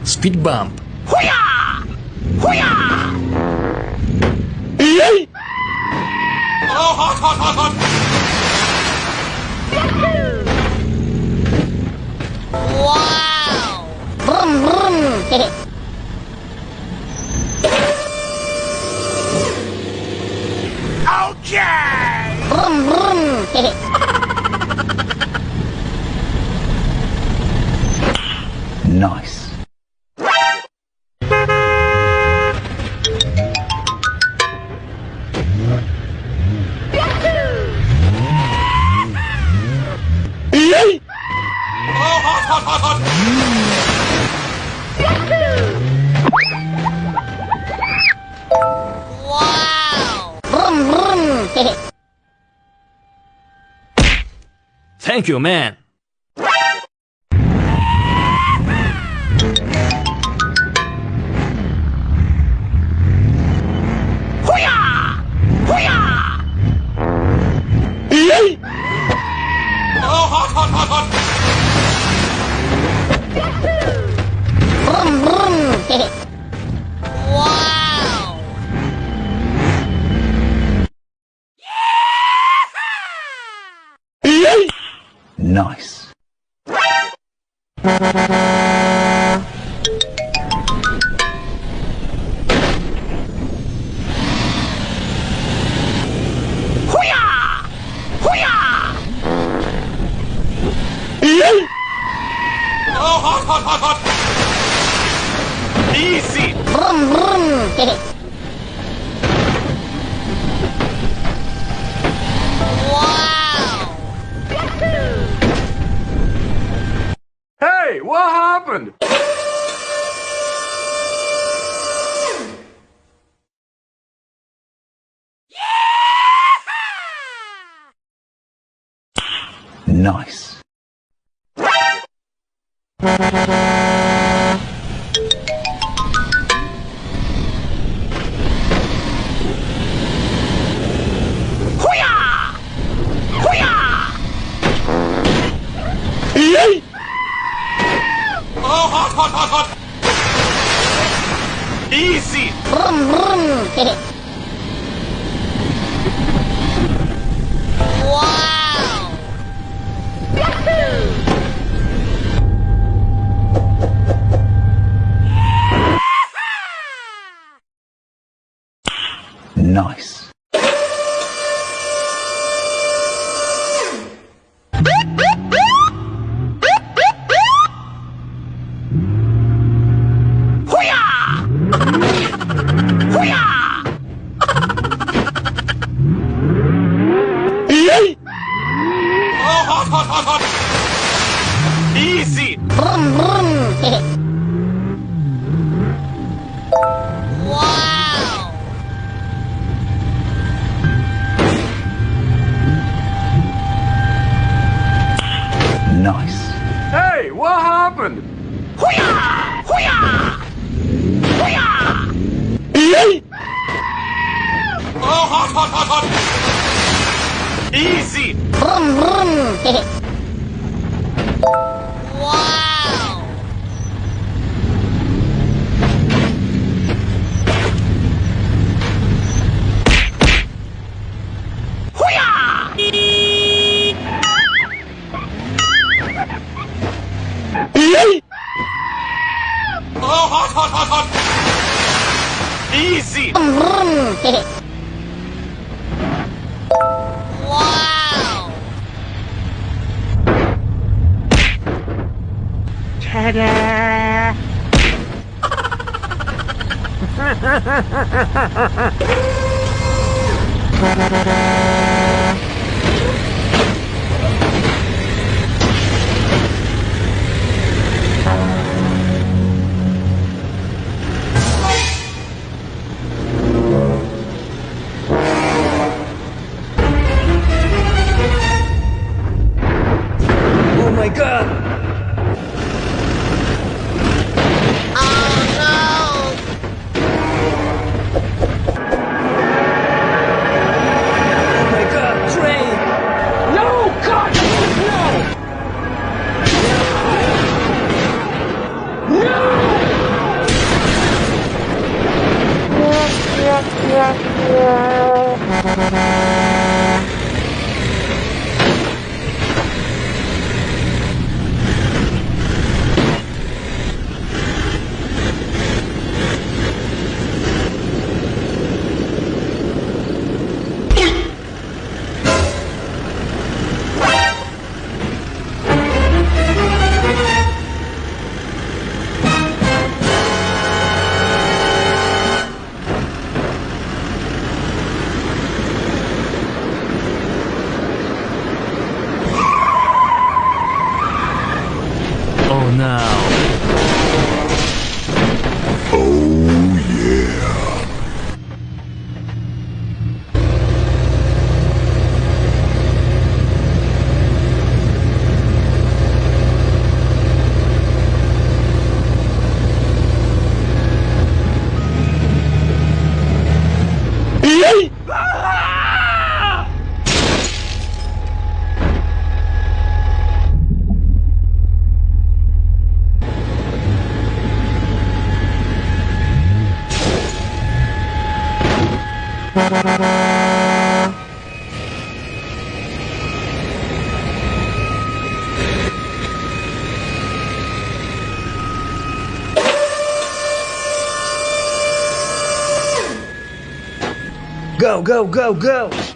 Speed bump. Hoo-yah! Hoo-yah! Oh, hot, hot, hot, hot! Wow! Vroom, vroom. Okay! Vroom, vroom. Nice. Oh, hot, hot, hot, hot! Wow! Vroom, vroom. Thank you, man. Hoo-yah! Hoo-yah! Oh, hot, hot, hot, hot! Vroom, vroom. Wow! Nice. Hoo-yah! Hoo-yah! Oh, hot, hot, hot, hot! Easy! Vroom, vroom. Wow! Hey, what happened? Nice. Hoo-yah! Hoo-yah! Oh, hot, hot, hot, hot! Easy! Vroom, vroom. Wow! Nice. Hoo-yah! Hoo-yah! Oh, hot, hot, hot, hot! Easy! Vroom, vroom. Wow! Nice. Hey, what happened? Hoo-yah! Hoo-yah! Hoo-yah! Oh, hot, hot, hot, hot! Easy! Vroom, vroom. Wow! Hoo-yah! Oh, hot, hot, hot, hot! Easy! Vroom, vroom. Wow! Ta-da! Oh my god! Oh no! Oh my god! Go, go, go, go!